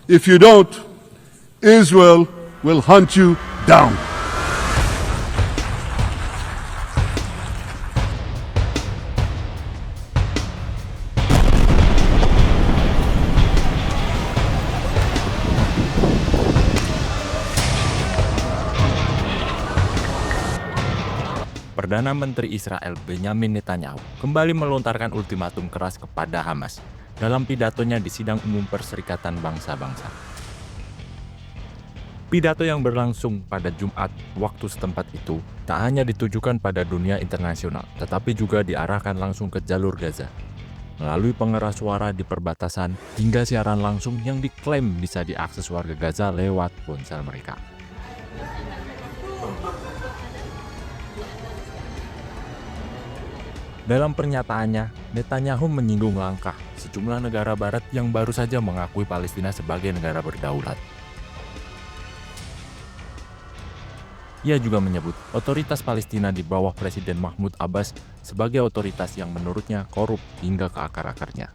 If you don't, Israel will hunt you down. Perdana Menteri Israel Benyamin Netanyahu kembali melontarkan ultimatum keras kepada Hamas dalam pidatonya di Sidang Umum Perserikatan Bangsa-Bangsa. Pidato yang berlangsung pada Jumat waktu setempat itu tak hanya ditujukan pada dunia internasional, tetapi juga diarahkan langsung ke jalur Gaza melalui pengeras suara di perbatasan hingga siaran langsung yang diklaim bisa diakses warga Gaza lewat ponsel mereka. Dalam pernyataannya, Netanyahu menyinggung langkah sejumlah negara barat yang baru saja mengakui Palestina sebagai negara berdaulat. Ia juga menyebut otoritas Palestina di bawah Presiden Mahmud Abbas sebagai otoritas yang menurutnya korup hingga ke akar-akarnya.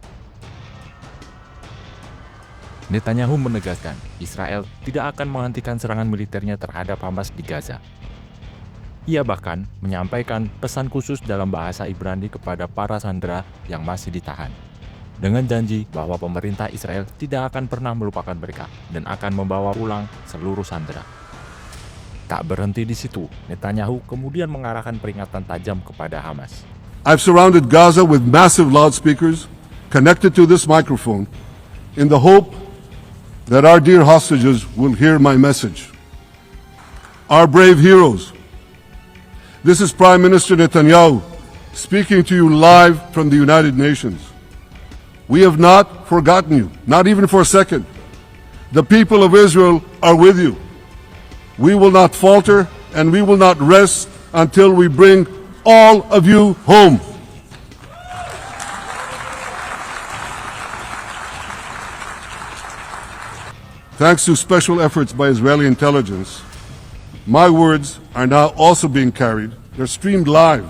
Netanyahu menegaskan Israel tidak akan menghentikan serangan militernya terhadap Hamas di Gaza. Ia bahkan menyampaikan pesan khusus dalam bahasa Ibrani kepada para sandera yang masih ditahan, dengan janji bahwa pemerintah Israel tidak akan pernah melupakan mereka dan akan membawa pulang seluruh sandera. Tak berhenti di situ, Netanyahu kemudian mengarahkan peringatan tajam kepada Hamas. I've surrounded Gaza with massive loudspeakers connected to this microphone in the hope that our dear hostages will hear my message. Our brave heroes, this is Prime Minister Netanyahu speaking to you live from the United Nations. We have not forgotten you, not even for a second. The people of Israel are with you. We will not falter and we will not rest until we bring all of you home. Thanks to special efforts by Israeli intelligence, my words are now also being carried. They're streamed live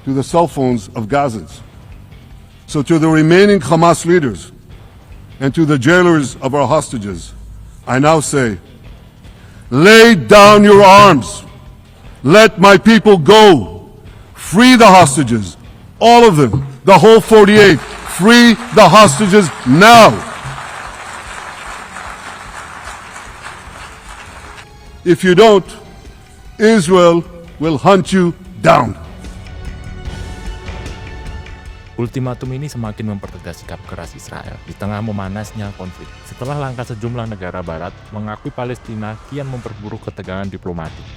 to the cell phones of Gazans. So to the remaining Hamas leaders and to the jailers of our hostages, I now say, lay down your arms. Let my people go. Free the hostages. All of them. The whole 48. Free the hostages now. If you don't, Israel will hunt you down. Ultimatum ini semakin mempertegas sikap keras Israel di tengah memanasnya konflik setelah langkah sejumlah negara barat mengakui Palestina kian memperburuk ketegangan diplomatik.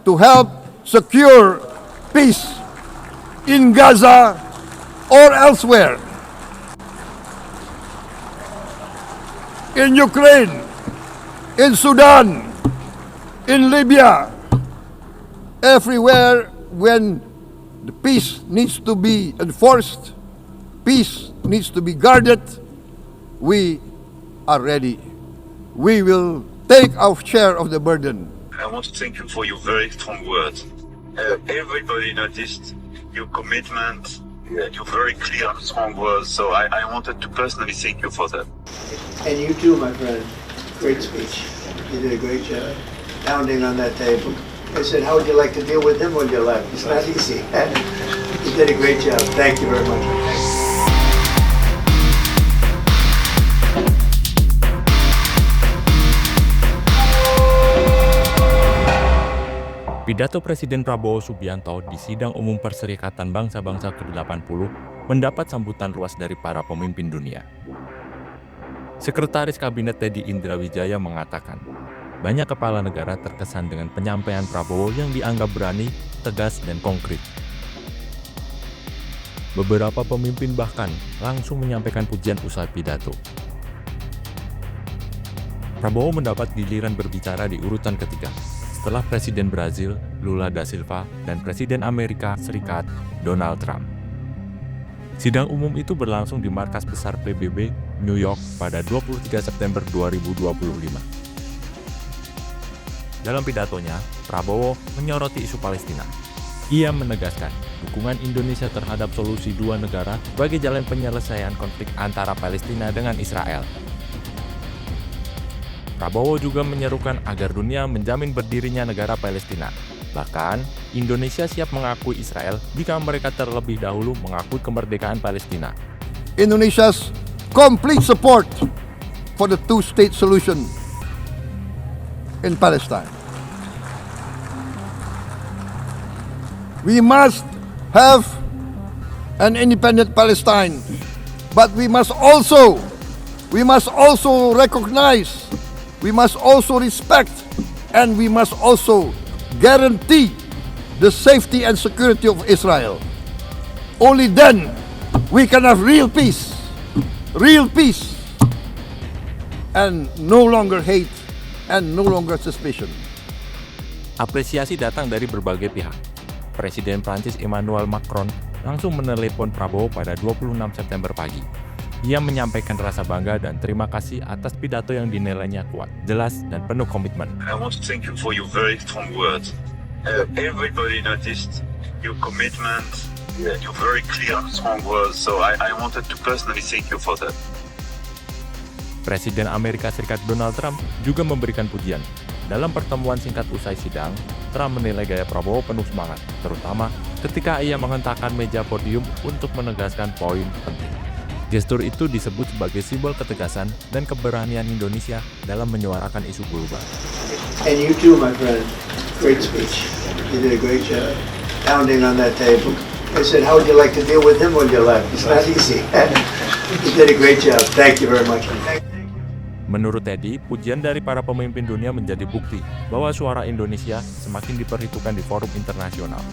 To help secure peace in Gaza or elsewhere, in Ukraine, in Sudan, in Libya, everywhere when the peace needs to be enforced, peace needs to be guarded, we are ready. We will take our share of the burden. I want to thank you for your very strong words. Everybody noticed your commitment and your very clear and strong words, so I wanted to personally thank you for that. And you too, my friend. Great speech. You did a great job pounding on that table. I said, how would you like to deal with him when you left? It's not easy. You did a great job. Thank you very much. Pidato Presiden Prabowo Subianto di Sidang Umum Perserikatan Bangsa-Bangsa ke-80 mendapat sambutan luas dari para pemimpin dunia. Sekretaris Kabinet Teddy Indrawijaya mengatakan, banyak kepala negara terkesan dengan penyampaian Prabowo yang dianggap berani, tegas, dan konkret. Beberapa pemimpin bahkan langsung menyampaikan pujian usai pidato. Prabowo mendapat giliran berbicara di urutan ketiga, setelah Presiden Brazil, Lula da Silva, dan Presiden Amerika Serikat, Donald Trump. Sidang umum itu berlangsung di markas besar PBB New York pada 23 September 2025. Dalam pidatonya, Prabowo menyoroti isu Palestina. Ia menegaskan dukungan Indonesia terhadap solusi dua negara sebagai jalan penyelesaian konflik antara Palestina dengan Israel. Prabowo juga menyerukan agar dunia menjamin berdirinya negara Palestina. Bahkan, Indonesia siap mengakui Israel jika mereka terlebih dahulu mengakui kemerdekaan Palestina. Indonesia's complete support for the two-state solution in Palestine. We must have an independent Palestine, but we must also recognize, we must also respect, and we must also guarantee the safety and security of Israel. Only then we can have real peace, and no longer hate and no longer suspicion. Apresiasi datang dari berbagai pihak. Presiden Prancis Emmanuel Macron langsung menelepon Prabowo pada 26 September pagi. Ia menyampaikan rasa bangga dan terima kasih atas pidato yang dinilainya kuat, jelas, dan penuh komitmen. I want to thank you for your very strong words. Everybody noticed your commitment, your very clear and strong words, so I wanted to personally thank you for that. Presiden Amerika Serikat Donald Trump juga memberikan pujian. Dalam pertemuan singkat usai sidang, Trump menilai gaya Prabowo penuh semangat, terutama ketika ia menghentakkan meja podium untuk menegaskan poin penting. Gestur itu disebut sebagai simbol ketegasan dan keberanian Indonesia dalam menyuarakan isu global. And you too, my friend. Great speech. You did a great job pounding on that table. I said, how would you like to deal with him when you left? It's not easy. You did a great job. Thank you very much. Menurut Teddy, pujian dari para pemimpin dunia menjadi bukti bahwa suara Indonesia semakin diperhitungkan di forum internasional.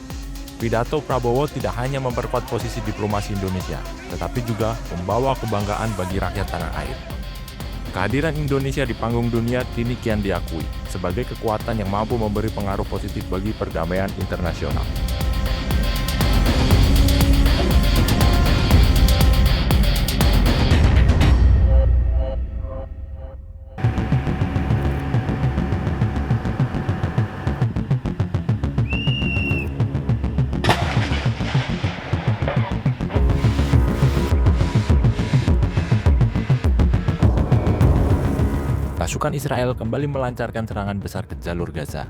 Pidato Prabowo tidak hanya memperkuat posisi diplomasi Indonesia, tetapi juga membawa kebanggaan bagi rakyat tanah air. Kehadiran Indonesia di panggung dunia kini kian diakui sebagai kekuatan yang mampu memberi pengaruh positif bagi perdamaian internasional. Pasukan Israel kembali melancarkan serangan besar ke jalur Gaza.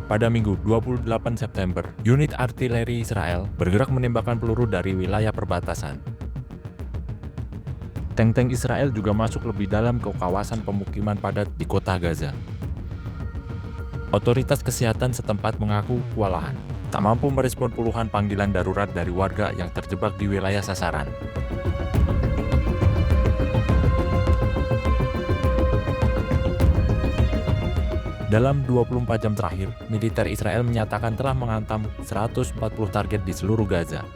Pada Minggu 28 September, unit artileri Israel bergerak menembakkan peluru dari wilayah perbatasan. Tank-tank Israel juga masuk lebih dalam ke kawasan pemukiman padat di kota Gaza. Otoritas kesehatan setempat mengaku kewalahan, tak mampu merespon puluhan panggilan darurat dari warga yang terjebak di wilayah sasaran. Dalam 24 jam terakhir, militer Israel menyatakan telah menghantam 140 target di seluruh Gaza.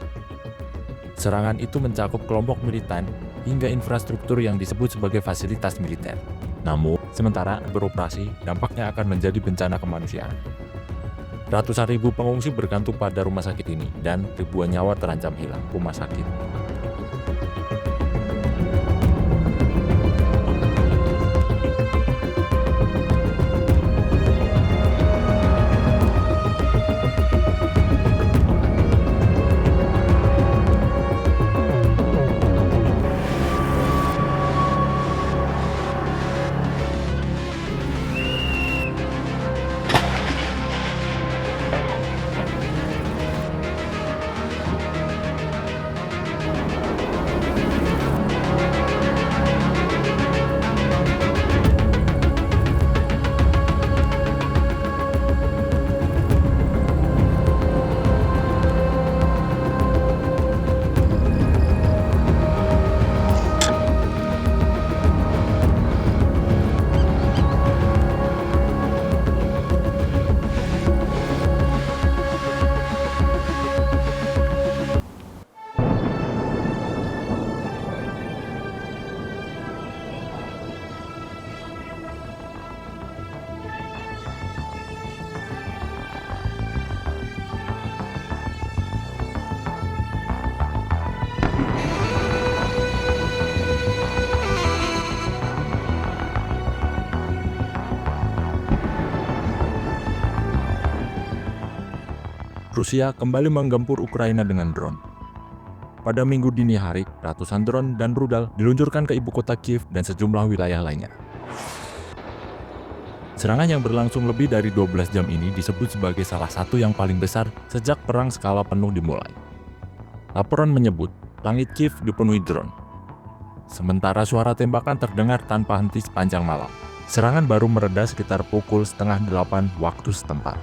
Serangan itu mencakup kelompok militan hingga infrastruktur yang disebut sebagai fasilitas militer. Namun, sementara beroperasi, dampaknya akan menjadi bencana kemanusiaan. Ratusan ribu pengungsi bergantung pada rumah sakit ini, dan ribuan nyawa terancam hilang rumah sakit. Rusia kembali menggempur Ukraina dengan drone. Pada Minggu dini hari, ratusan drone dan rudal diluncurkan ke ibu kota Kiev dan sejumlah wilayah lainnya. Serangan yang berlangsung lebih dari 12 jam ini disebut sebagai salah satu yang paling besar sejak perang skala penuh dimulai. Laporan menyebut, langit Kiev dipenuhi drone. Sementara suara tembakan terdengar tanpa henti sepanjang malam. Serangan baru mereda sekitar pukul 7:30 waktu setempat.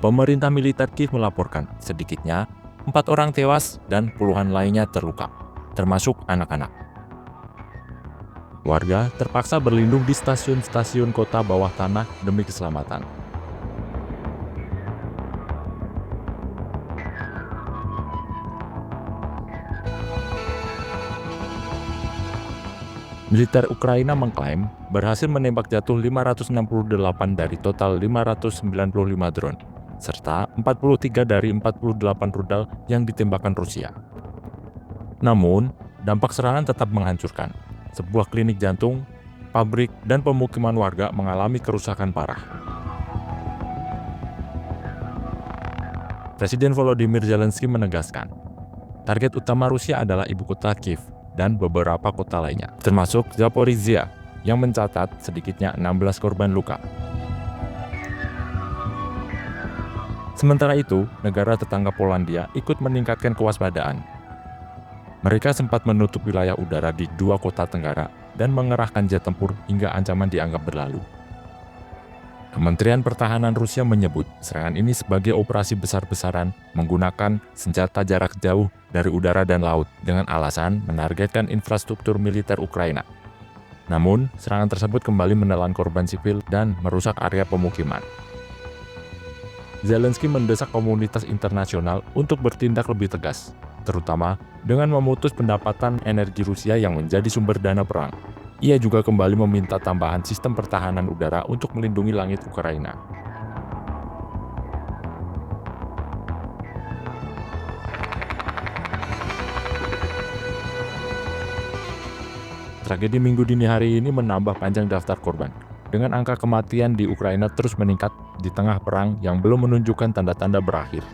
Pemerintah militer Kiev melaporkan sedikitnya 4 orang tewas dan puluhan lainnya terluka, termasuk anak-anak. Warga terpaksa berlindung di stasiun-stasiun kota bawah tanah demi keselamatan. Militer Ukraina mengklaim berhasil menembak jatuh 568 dari total 595 drone, serta 43 dari 48 rudal yang ditembakkan Rusia. Namun, dampak serangan tetap menghancurkan. Sebuah klinik jantung, pabrik, dan pemukiman warga mengalami kerusakan parah. Presiden Volodymyr Zelensky menegaskan, target utama Rusia adalah ibu kota Kiev dan beberapa kota lainnya, termasuk Zaporizhia, yang mencatat sedikitnya 16 korban luka. Sementara itu, negara tetangga Polandia ikut meningkatkan kewaspadaan. Mereka sempat menutup wilayah udara di 2 kota tenggara dan mengerahkan jet tempur hingga ancaman dianggap berlalu. Kementerian Pertahanan Rusia menyebut serangan ini sebagai operasi besar-besaran menggunakan senjata jarak jauh dari udara dan laut dengan alasan menargetkan infrastruktur militer Ukraina. Namun, serangan tersebut kembali menelan korban sipil dan merusak area pemukiman. Zelensky mendesak komunitas internasional untuk bertindak lebih tegas, terutama dengan memutus pendapatan energi Rusia yang menjadi sumber dana perang. Ia juga kembali meminta tambahan sistem pertahanan udara untuk melindungi langit Ukraina. Tragedi Minggu dini hari ini menambah panjang daftar korban, dengan angka kematian di Ukraina terus meningkat di tengah perang yang belum menunjukkan tanda-tanda berakhir.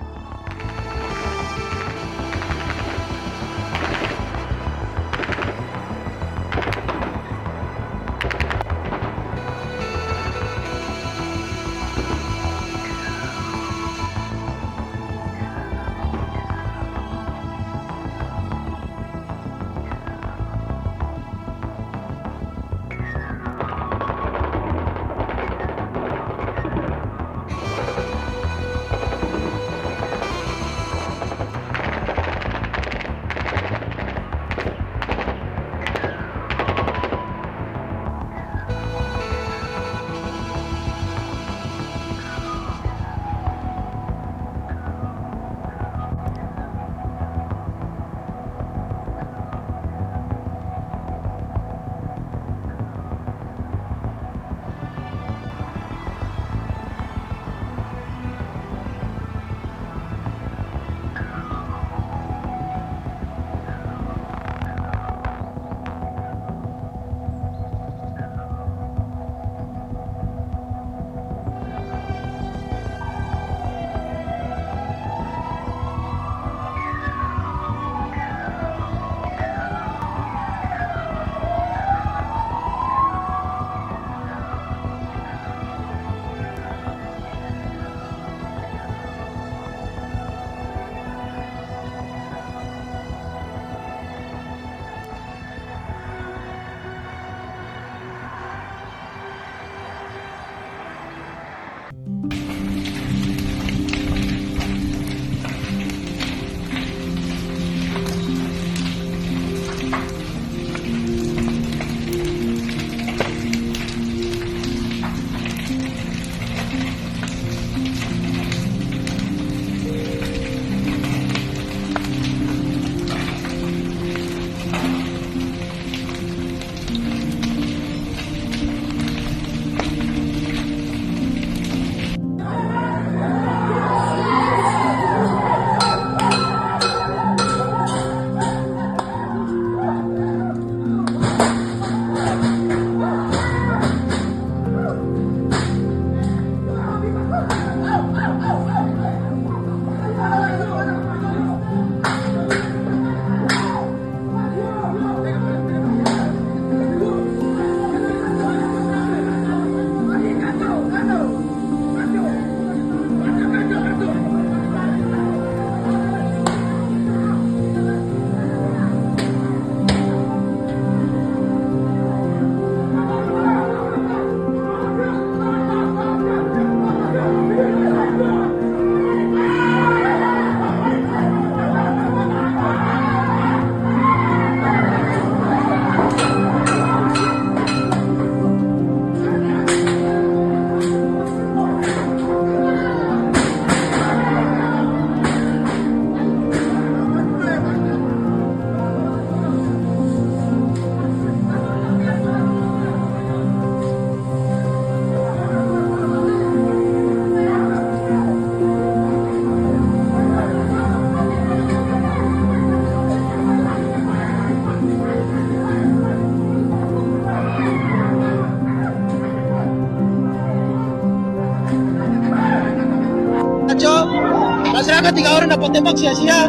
Masyarakat 3 orang dapat tembak sia-sia.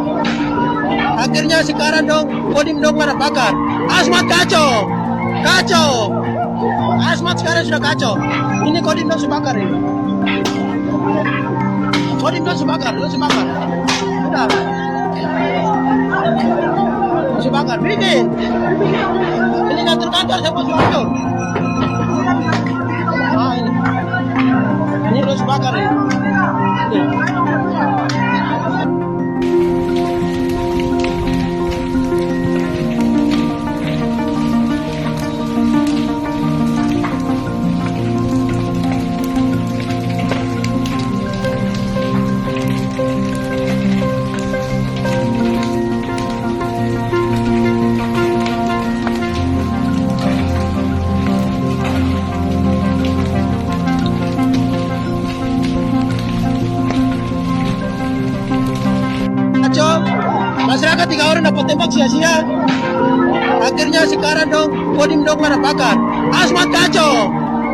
Akhirnya sekarang dong, Kodim dong mana bakar. Asmat kacau. Kacau. Asmat sekarang sudah kacau. Ini Kodim dong sebakar ini. Kodim dong sebakar. Sudah. Sebakar. Bikin. Ini kantor-kantor saya mau hancur. Ah, ini. Ini dong sebakar ini. Masyarakat 3 orang dapat tembak sia-sia. Akhirnya sekarang dong, Kodim dong mana bakar. Asmat kacau.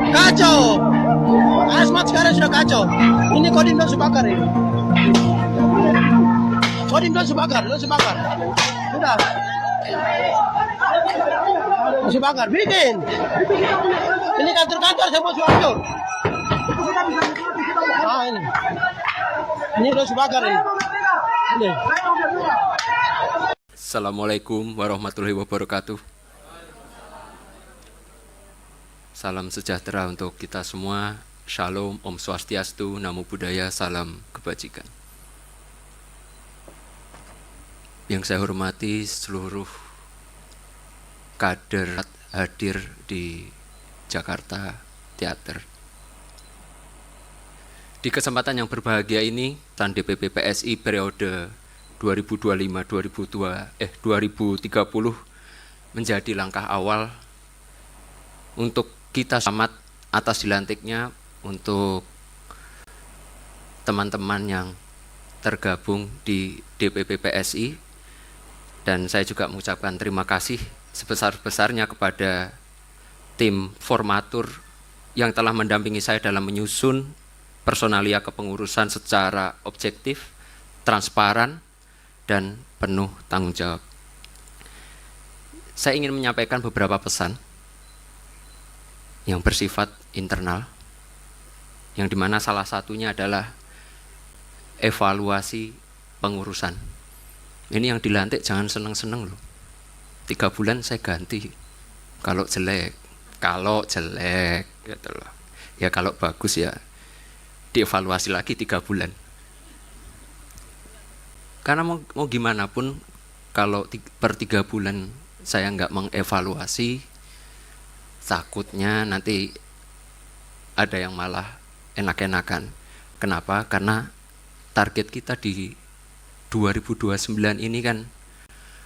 Kacau. Asmat sekarang sudah kacau. Ini Kodim dong sebakar ini. Kodim dong sebakar. Sudah. Sebakar. Bikin. Ini kantor-kantor saya mau hancur. Ah, ini. Ini dong sebakar ini. Ini. Assalamualaikum warahmatullahi wabarakatuh. Salam sejahtera untuk kita semua. Shalom, Om Swastiastu, Namo Buddhaya, salam kebajikan. Yang saya hormati seluruh kader hadir di Jakarta Theater. Di kesempatan yang berbahagia ini, DPP PSI periode 2025-2030 menjadi langkah awal untuk kita selamat atas dilantiknya untuk teman-teman yang tergabung di DPP PSI, dan saya juga mengucapkan terima kasih sebesar-besarnya kepada tim formatur yang telah mendampingi saya dalam menyusun personalia kepengurusan secara objektif, transparan, dan penuh tanggung jawab. Saya ingin menyampaikan beberapa pesan yang bersifat internal, yang dimana salah satunya adalah evaluasi pengurusan. Ini yang dilantik jangan seneng-seneng loh. 3 bulan saya ganti. Kalau jelek gitu loh. Ya kalau bagus ya dievaluasi lagi 3 bulan. Karena mau gimana pun kalau per 3 bulan saya nggak mengevaluasi, takutnya nanti ada yang malah enak-enakan. Kenapa? Karena target kita di 2029 ini kan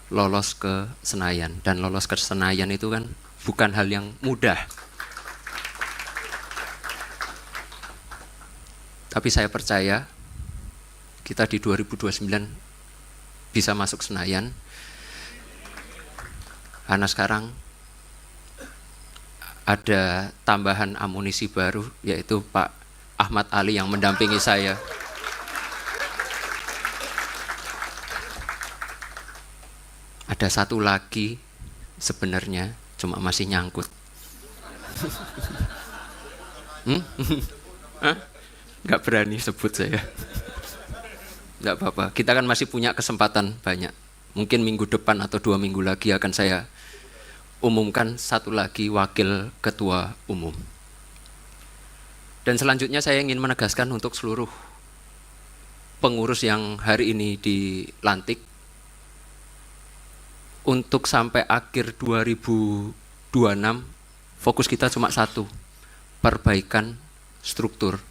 lolos ke Senayan, dan lolos ke Senayan itu kan bukan hal yang mudah. Tapi saya percaya kita di 2029 bisa masuk Senayan, karena sekarang ada tambahan amunisi baru, yaitu Pak Ahmad Ali yang mendampingi saya. Ada satu lagi sebenarnya, cuma masih nyangkut. Nggak berani sebut saya. Nggak apa-apa, kita kan masih punya kesempatan banyak. Mungkin minggu depan atau 2 minggu lagi akan saya umumkan satu lagi wakil ketua umum. Dan selanjutnya saya ingin menegaskan untuk seluruh pengurus yang hari ini dilantik, untuk sampai akhir 2026 fokus kita cuma satu, perbaikan struktur.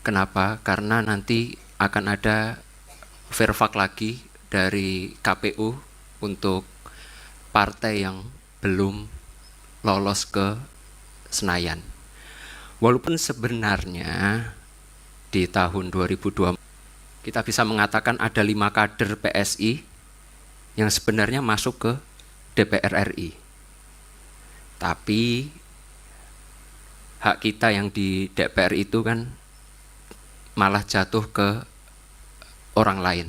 Kenapa? Karena nanti akan ada verfak lagi dari KPU untuk partai yang belum lolos ke Senayan. Walaupun sebenarnya di tahun 2020 kita bisa mengatakan ada 5 kader PSI yang sebenarnya masuk ke DPR RI. Tapi hak kita yang di DPR itu kan malah jatuh ke orang lain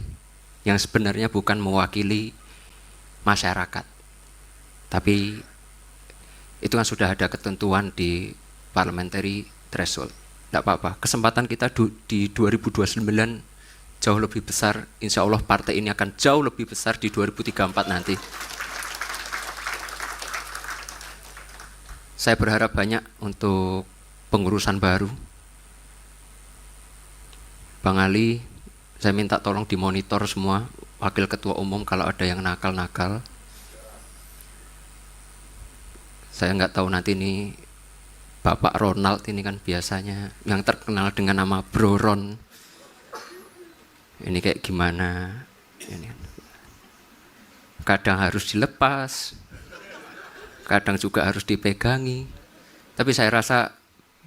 yang sebenarnya bukan mewakili masyarakat. Tapi itu kan sudah ada ketentuan di parliamentary threshold. Tidak apa-apa, kesempatan kita di 2029 jauh lebih besar. Insya Allah partai ini akan jauh lebih besar di 2034 nanti. Saya berharap banyak untuk pengurusan baru. Bang Ali, saya minta tolong dimonitor semua wakil ketua umum kalau ada yang nakal-nakal. Saya nggak tahu nanti ini Bapak Ronald ini kan biasanya yang terkenal dengan nama Bro Ron. Ini kayak gimana? Ini kadang harus dilepas, kadang juga harus dipegangi. Tapi saya rasa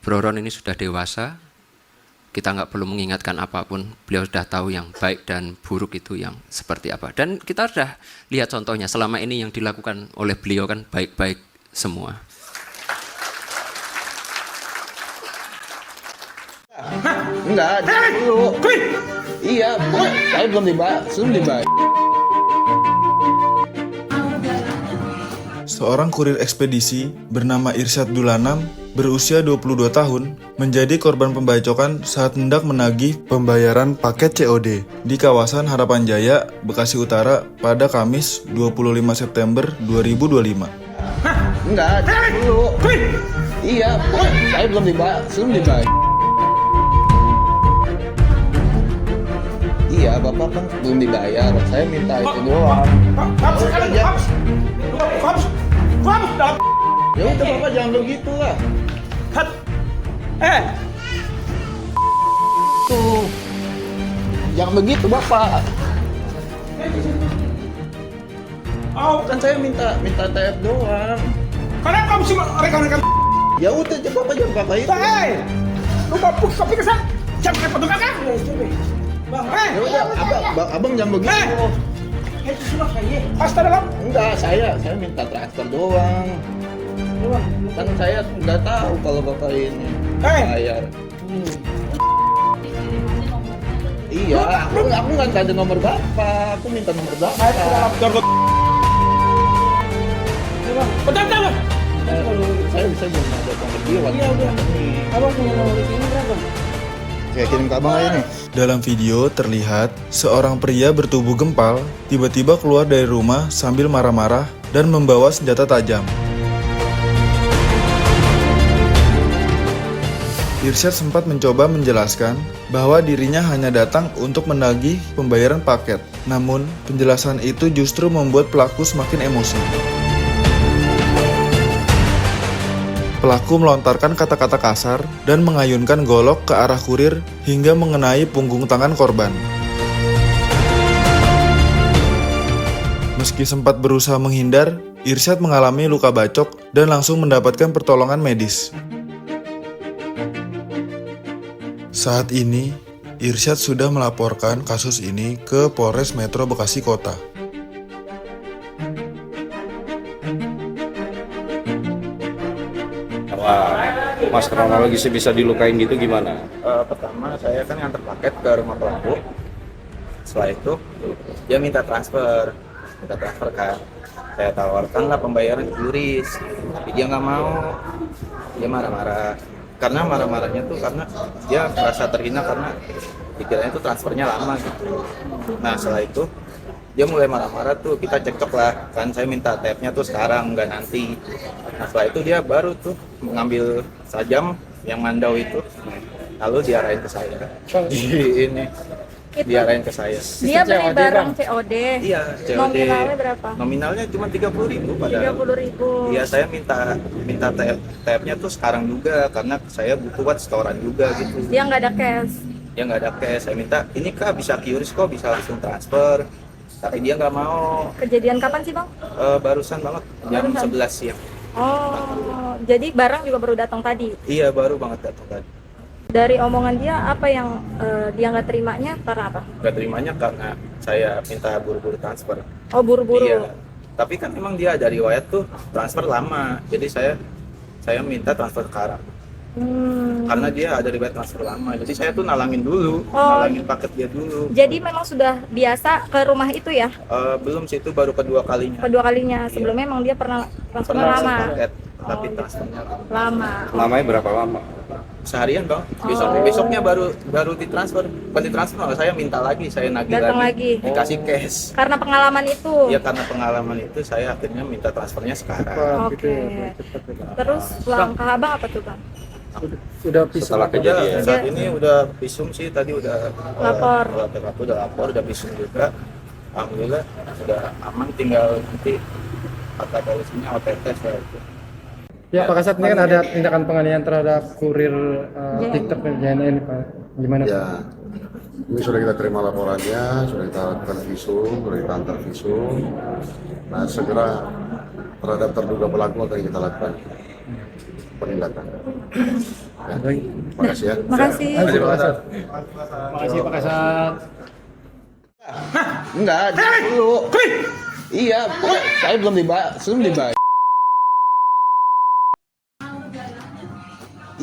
Bro Ron ini sudah dewasa. Kita nggak perlu mengingatkan apapun. Beliau sudah tahu yang baik dan buruk itu yang seperti apa. Dan kita sudah lihat contohnya selama ini yang dilakukan oleh beliau kan baik-baik semua. Enggak, dulu. Iya, saya belum dibayar. Seorang kurir ekspedisi bernama Irsyad Dulanam berusia 22 tahun menjadi korban pembacokan saat hendak menagih pembayaran paket COD di kawasan Harapan Jaya, Bekasi Utara pada Kamis 25 September 2025. Enggak, dulu. Iya, saya belum dibayar. Iya, Bapak kan belum dibayar. Saya minta itu doang. Ya udah Bapak jangan begitu lah. Tuh. Jangan begitu Bapak. Kan saya minta TF doang. Kenapa kamu sih rekan-rekan? Ya udah Bapak jangan pakai itu. Lu mampu kopi kesan? Jangan kayak petugas kan? Bang, Ya udah abang jangan begitu. itu sudah kayak pasta dalam. Enggak, saya minta transfer doang. Kan saya nggak tahu kalau Bapak ini bayar. Iya, aku nggak ada nomor Bapak. Aku minta nomor Bapak. Betul. Saya bisa belum ada nomor dia. Iya udah. Abang punya nomor ini berapa? Saya kirim ke abang aja nih. Dalam video terlihat seorang pria bertubuh gempal tiba-tiba keluar dari rumah sambil marah-marah dan membawa senjata tajam. Irsyad sempat mencoba menjelaskan bahwa dirinya hanya datang untuk menagih pembayaran paket. Namun, penjelasan itu justru membuat pelaku semakin emosi. Pelaku melontarkan kata-kata kasar dan mengayunkan golok ke arah kurir hingga mengenai punggung tangan korban. Meski sempat berusaha menghindar, Irsyad mengalami luka bacok dan langsung mendapatkan pertolongan medis. Saat ini, Irsyad sudah melaporkan kasus ini ke Polres Metro Bekasi Kota. Mas, kronologisnya bisa dilukain gitu gimana? Pertama saya kan nganter paket ke rumah pelaku. Setelah itu dia minta transfer kan. Saya tawarkan lah pembayaran QRIS, tapi dia nggak mau. Dia marah-marah. Karena marah-marahnya tuh karena dia merasa terhina karena pikirannya tuh transfernya lama gitu. Nah setelah itu dia mulai marah-marah tuh, kita cekcok lah, kan saya minta TF-nya tuh sekarang, nggak nanti. Nah setelah itu dia baru tuh mengambil sajam yang mandau itu, lalu diarahin ke saya. Diarahin ke saya. Dia beli barang COD? Iya, COD. Nominalnya berapa? Nominalnya cuma 30.000 padahal. 30.000. Iya, saya minta TF-nya tuh sekarang juga, karena saya butuh buat setoran juga gitu. Dia nggak ada cash? Dia nggak ada cash, saya minta, ini Kak bisa QRIS kok, bisa langsung transfer. Tapi dia nggak mau. Kejadian kapan sih Bang? Barusan banget, jam 11 siang. Oh, jadi barang juga baru datang tadi? Iya, baru banget datang tadi. Dari omongan dia, apa yang dia nggak terimanya karena apa? Nggak terimanya karena saya minta buru-buru transfer. Oh, buru-buru? Iya, tapi kan memang dia ada riwayat tuh transfer lama, jadi saya minta transfer sekarang. Karena dia ada riwayat transfer lama. Jadi saya tuh nalangin dulu, Oh. nalangin paket dia dulu. Jadi memang sudah biasa ke rumah itu ya? Belum sih, itu baru kedua kalinya. Kedua kalinya. Sebelumnya memang dia pernah transfernya Pernah lama. paket, tapi transfernya Lama. Lamanya berapa lama? seharian bang. Besoknya baru ditransfer. Bukan ditransfer, malah saya minta lagi, saya nagih Datang lagi. dikasih cash. Karena pengalaman itu. Ya karena pengalaman itu saya akhirnya minta transfernya sekarang. Oke. Terus langkah abang apa tuh bang? Setelah kejadian. Saat ini udah visum sih, tadi udah Lapor. udah lapor, udah visum juga. Alhamdulillah sudah aman, tinggal nanti kata polisinya OTT saya itu. Ya Pak Kasat, ini kan ada tindakan penganiayaan terhadap kurir TikTok dan JNE Pak. Gimana? Ya, ini sudah kita terima laporannya, sudah kita lakukan visum, sudah kita antar visum. Nah, segera terhadap terduga pelaku akan kita lakukan penindakan. Ya, terima kasih ya. Makasih. Pak Kasat. Makasih Pak Kasat. Enggak, dulu. Iya, saya belum dibayar.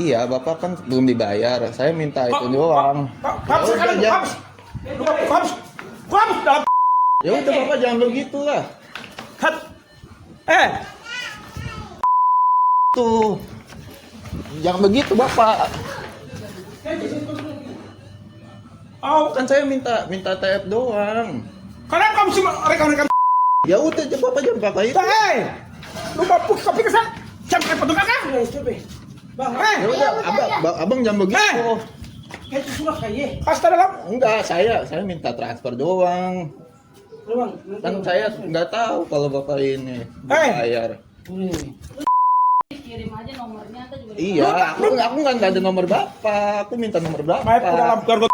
Iya, Bapak kan belum dibayar. Saya minta itu doang. Ya udah Bapak jangan begitu lah. Tuh. Jangan begitu Bapak. Kan saya minta TF doang. Kalian kamu sih rekan-rekan. Ya udah Bapak jangan pakai itu. Lupa kopi kesan. Jam petung kakak. Bang, Ya udah, abang jangan begitu. itu sudah kayak. Kasta dalam. Enggak, saya minta transfer doang. Kan saya nggak tahu kalau Bapak ini bayar. Kirim aja nomornya atau juga. Iya, aku nggak ada nomor Bapak. Aku minta nomor Bapak. Main ke dalam gargot.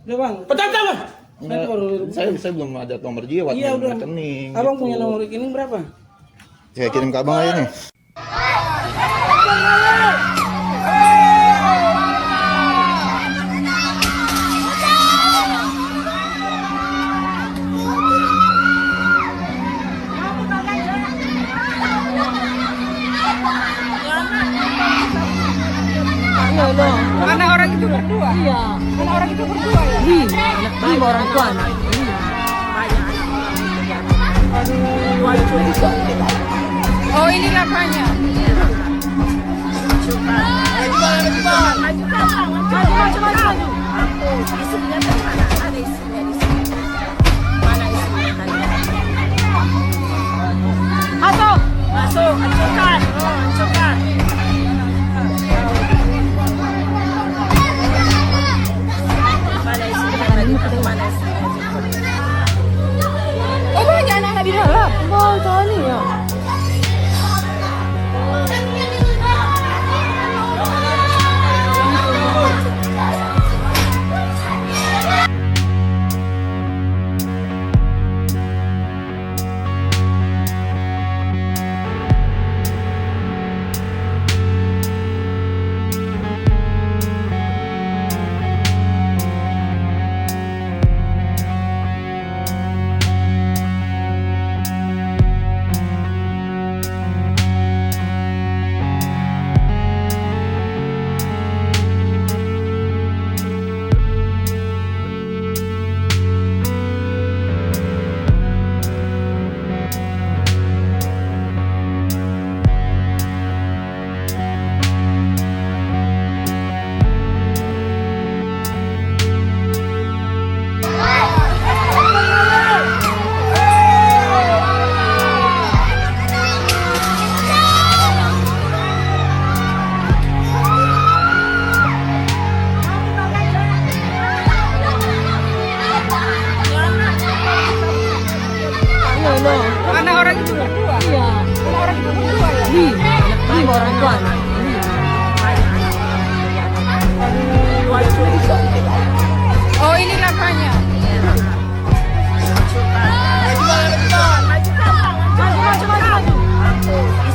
Udah bang, Pecat bang. Enggak, saya belum ada nomor jiwa, Iya, udah. rekening. abang gitu. punya nomor rekening berapa? Saya kirim ke abang aja nih. Karena orang itu berdua. Iya. Karena orang itu berdua ya. Iya, orang tua anak. Oh ini lapanya. Masuk, masuk, hancurkan, hancurkan. Oh banyak anak-anak di dalam. Oh tadi ya. Karena orang itu berdua. Iya. Karena orang itu berdua ya. Iya, orang tua anak. Oh ini lapanya. Maju, maju, maju.